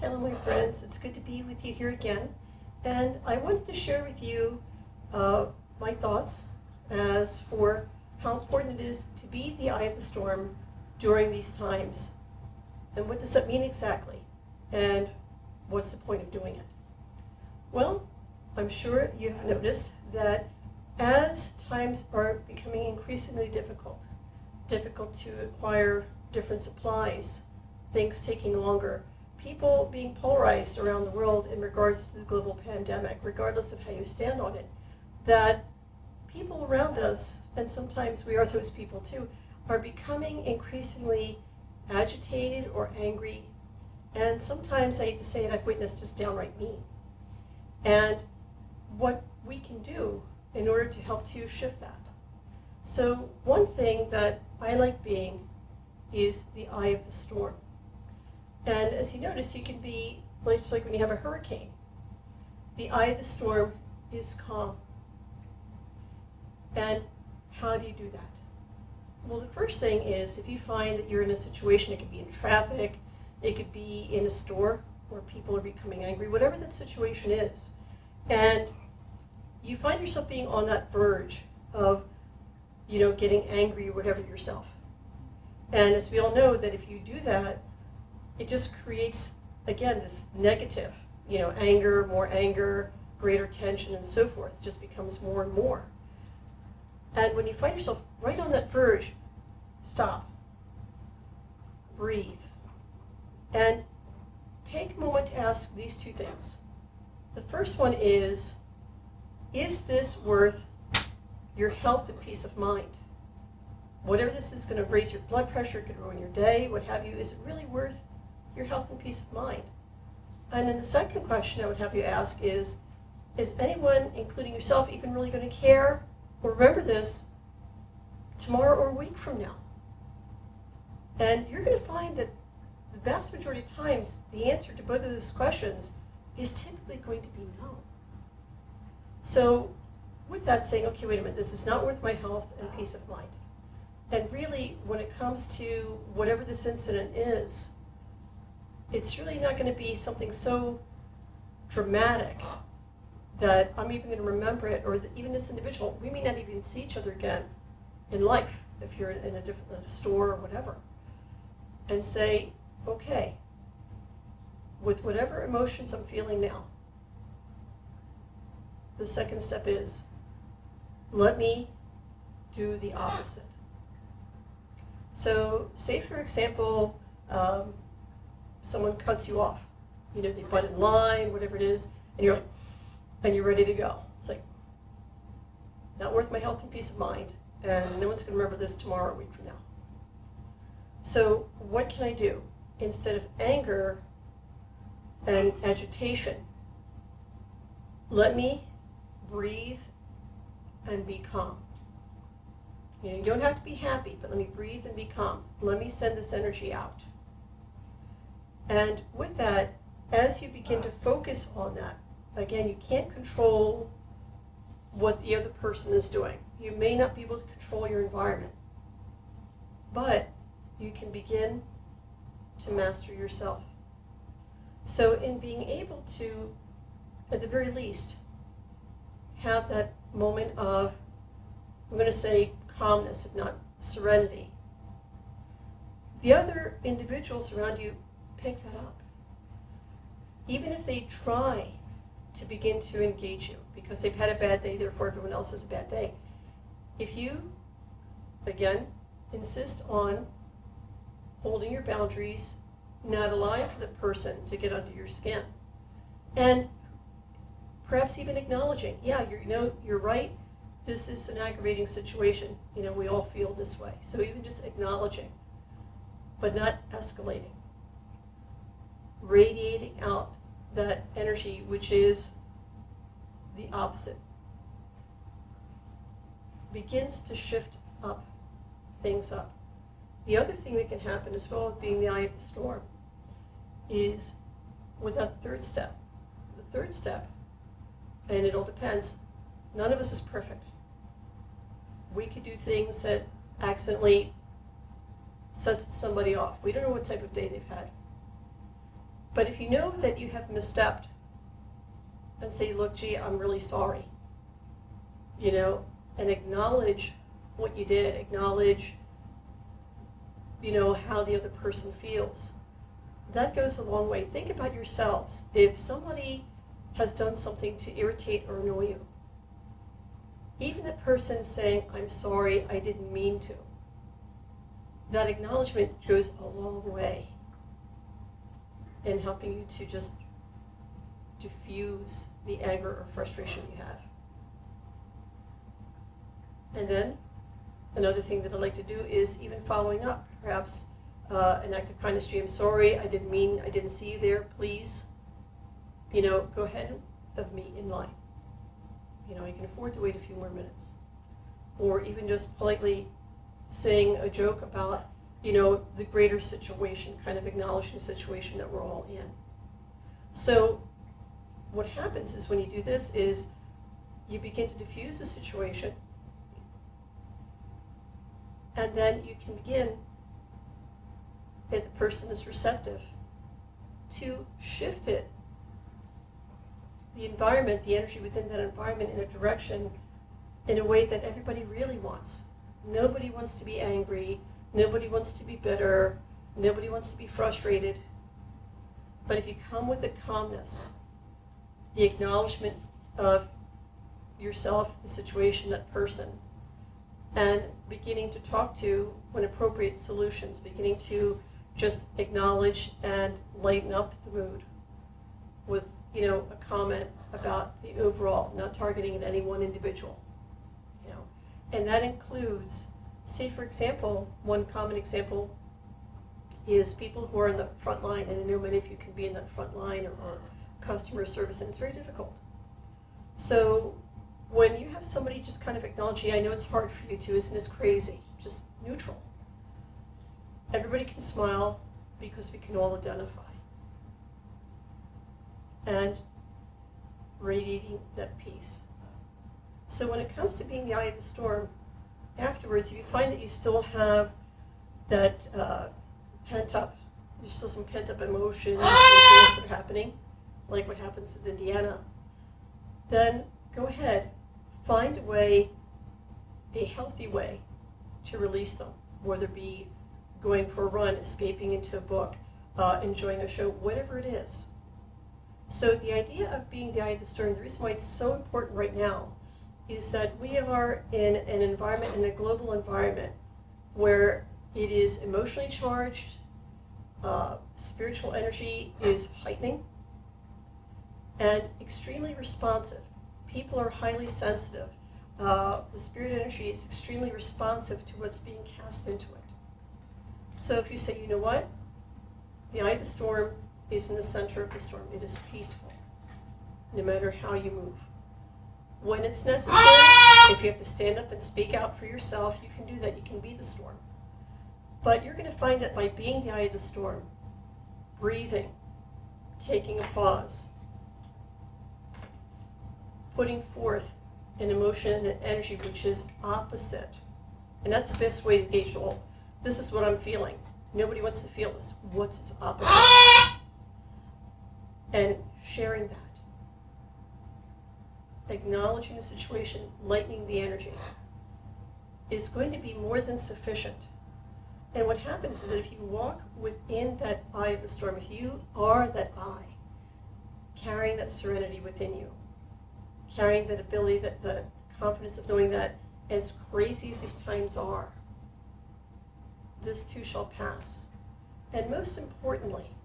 Hello, my friends. It's good to be with you here again. And I wanted to share with you my thoughts as for how important it is to be the eye of the storm during these times. And what does that mean exactly? And what's the point of doing it? Well, I'm sure you've noticed that as times are becoming increasingly difficult to acquire different supplies, things taking longer, people being polarized around the world in regards to the global pandemic, regardless of how you stand on it, that people around us, and sometimes we are those people too, are becoming increasingly agitated or angry, and sometimes, I hate to say it, I've witnessed just downright mean. And what we can do in order to help to shift that. So one thing that I like being is the eye of the storm. And as you notice, you can be, just like when you have a hurricane, the eye of the storm is calm. And how do you do that? Well, the first thing is, if you find that you're in a situation, it could be in traffic, it could be in a store where people are becoming angry, whatever that situation is, and you find yourself being on that verge of, getting angry or whatever yourself. And as we all know, that if you do that, it just creates, again, this negative, anger, greater tension, and so forth. It just becomes more and more. And when you find yourself right on that verge, stop, breathe, and take a moment to ask these two things. The first one is this worth your health and peace of mind? Whatever this is going to raise your blood pressure, could ruin your day, what have you, is it really worth your health and peace of mind? And then the second question I would have you ask is anyone, including yourself, even really going to care or remember this tomorrow or a week from now? And you're going to find that the vast majority of times, the answer to both of those questions is typically going to be no. So with that, saying, okay, wait a minute, this is not worth my health and peace of mind. And really, when it comes to whatever this incident is, it's really not going to be something so dramatic that I'm even going to remember it, or that even this individual, we may not even see each other again in life if you're in a store or whatever. And say, okay, with whatever emotions I'm feeling now, the second step is, let me do the opposite. So say, for example, someone cuts you off. They butt in line, whatever it is, and you're ready to go. It's like, not worth my health and peace of mind, and no one's going to remember this tomorrow or a week from now. So what can I do? Instead of anger and agitation, let me breathe and be calm. You don't have to be happy, but let me breathe and be calm. Let me send this energy out. And with that, as you begin to focus on that, again, you can't control what the other person is doing. You may not be able to control your environment, but you can begin to master yourself. So in being able to, at the very least, have that moment of, I'm going to say calmness, if not serenity, the other individuals around you pick that up. Even if they try to begin to engage you because they've had a bad day, therefore everyone else has a bad day. If you, again, insist on holding your boundaries, not allowing for the person to get under your skin, and perhaps even acknowledging, yeah, you're right, this is an aggravating situation, we all feel this way. So even just acknowledging, but not escalating, radiating out that energy, which is the opposite, begins to shift things up. The other thing that can happen, as well as being the eye of the storm, is with that third step. The third step, and it all depends, none of us is perfect. We could do things that accidentally sets somebody off. We don't know what type of day they've had. But if you know that you have misstepped, and say, look, gee, I'm really sorry, and acknowledge what you did, acknowledge, how the other person feels. That goes a long way. Think about yourselves. If somebody has done something to irritate or annoy you, even the person saying, I'm sorry, I didn't mean to, that acknowledgement goes a long way in helping you to just diffuse the anger or frustration you have. And then another thing that I like to do is even following up. Perhaps an act of kindness. Gee, I'm sorry, I didn't see you there, please. Go ahead of me in line. You can afford to wait a few more minutes. Or even just politely saying a joke about, the greater situation, kind of acknowledging the situation that we're all in. So what happens is when you do this is you begin to diffuse the situation, and then you can begin, if the person is receptive, to shift it, the environment, the energy within that environment in a direction, in a way that everybody really wants. Nobody wants to be angry. Nobody wants to be bitter. Nobody wants to be frustrated. But if you come with the calmness, the acknowledgement of yourself, the situation, that person, and beginning to talk to, when appropriate, solutions, beginning to just acknowledge and lighten up the mood with, a comment about the overall, not targeting at any one individual. And that includes, say for example, one common example is people who are in the front line, and I know many of you can be in that front line or customer service, and it's very difficult. So when you have somebody just kind of acknowledging, I know it's hard for you to, isn't this crazy? Just neutral. Everybody can smile because we can all identify. And radiating that peace. So when it comes to being the eye of the storm, afterwards, if you find that you still have that there's still some pent-up emotions and things that are happening, like what happens with Indiana, then go ahead, find a way, a healthy way to release them, whether it be going for a run, escaping into a book, enjoying a show, whatever it is. So the idea of being the eye of the storm, the reason why it's so important right now is that we are in an environment, in a global environment, where it is emotionally charged, spiritual energy is heightening, and extremely responsive. People are highly sensitive. The spirit energy is extremely responsive to what's being cast into it. So if you say, you know what? The eye of the storm is in the center of the storm. It is peaceful, no matter how you move. When it's necessary, if you have to stand up and speak out for yourself, you can do that. You can be the storm. But you're going to find that by being the eye of the storm, breathing, taking a pause, putting forth an emotion and an energy which is opposite. And that's the best way to gauge, well, this is what I'm feeling. Nobody wants to feel this. What's its opposite? And sharing that. Acknowledging the situation, lightening the energy, is going to be more than sufficient. And what happens is that if you walk within that eye of the storm, if you are that eye, carrying that serenity within you, carrying that ability, that the confidence of knowing that as crazy as these times are, this too shall pass. And most importantly,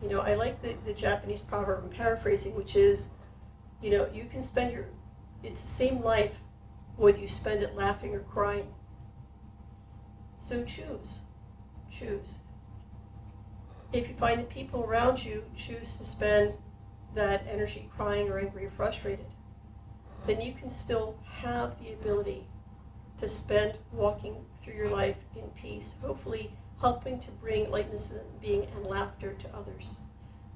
I like the Japanese proverb, I'm paraphrasing, which is, you can spend it's the same life whether you spend it laughing or crying. So choose. If you find that people around you choose to spend that energy crying or angry or frustrated, then you can still have the ability to spend walking through your life in peace, hopefully helping to bring lightness and being and laughter to others.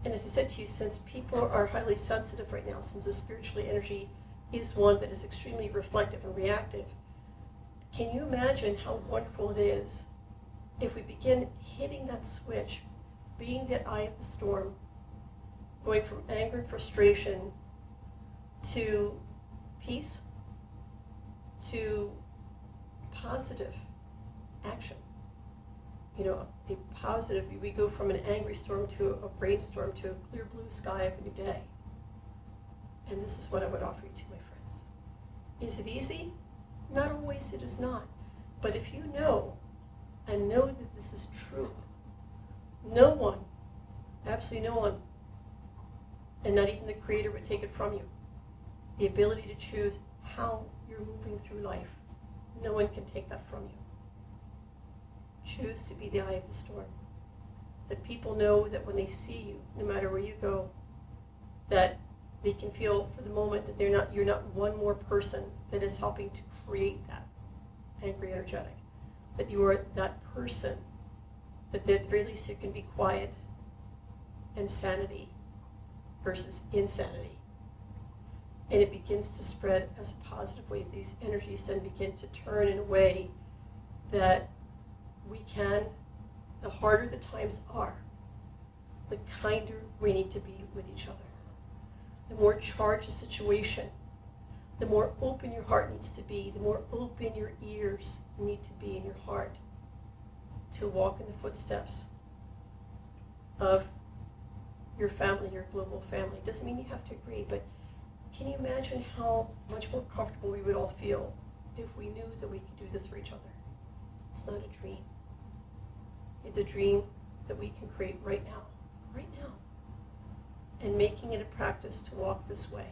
And as I said to you, since people are highly sensitive right now, since the spiritual energy is one that is extremely reflective and reactive, can you imagine how wonderful it is if we begin hitting that switch, being that eye of the storm, going from anger and frustration to peace, to positive action. A positive, we go from an angry storm to a brainstorm to a clear blue sky of a new day. And this is what I would offer you to my friends. Is it easy? Not always, it is not. But if you know, and know that this is true, no one, absolutely no one, and not even the Creator would take it from you. The ability to choose how you're moving through life, no one can take that from you. Choose to be the eye of the storm. That people know that when they see you, no matter where you go, that they can feel for the moment that you're not one more person that is helping to create that angry energetic. That you are that person, that at the very least you can be quiet and sanity versus insanity. And it begins to spread as a positive wave. These energies then begin to turn in a way that we can, the harder the times are, the kinder we need to be with each other. The more charged the situation, the more open your heart needs to be, the more open your ears need to be in your heart to walk in the footsteps of your family, your global family. Doesn't mean you have to agree, but can you imagine how much more comfortable we would all feel if we knew that we could do this for each other? It's not a dream. It's a dream that we can create right now. And making it a practice to walk this way.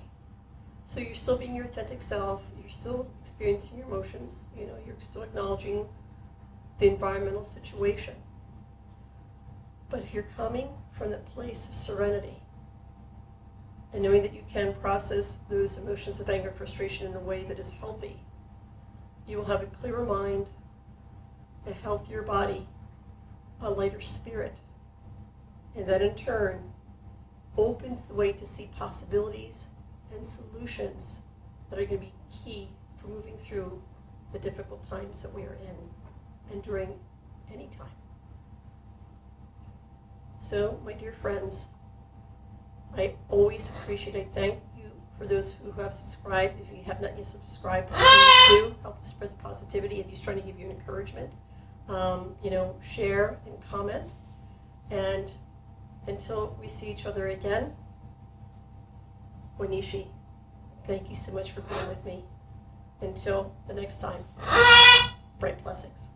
So you're still being your authentic self, you're still experiencing your emotions, you're still acknowledging the environmental situation. But if you're coming from the place of serenity, and knowing that you can process those emotions of anger and frustration in a way that is healthy, you will have a clearer mind, a healthier body, a lighter spirit, and that in turn opens the way to see possibilities and solutions that are going to be key for moving through the difficult times that we are in and during any time. So, my dear friends, I always appreciate, I thank you for those who have subscribed. If you have not yet subscribed, please do help to spread the positivity. If he's trying to give you an encouragement, share and comment. And until we see each other again, Wanishi, thank you so much for being with me. Until the next time, bright blessings.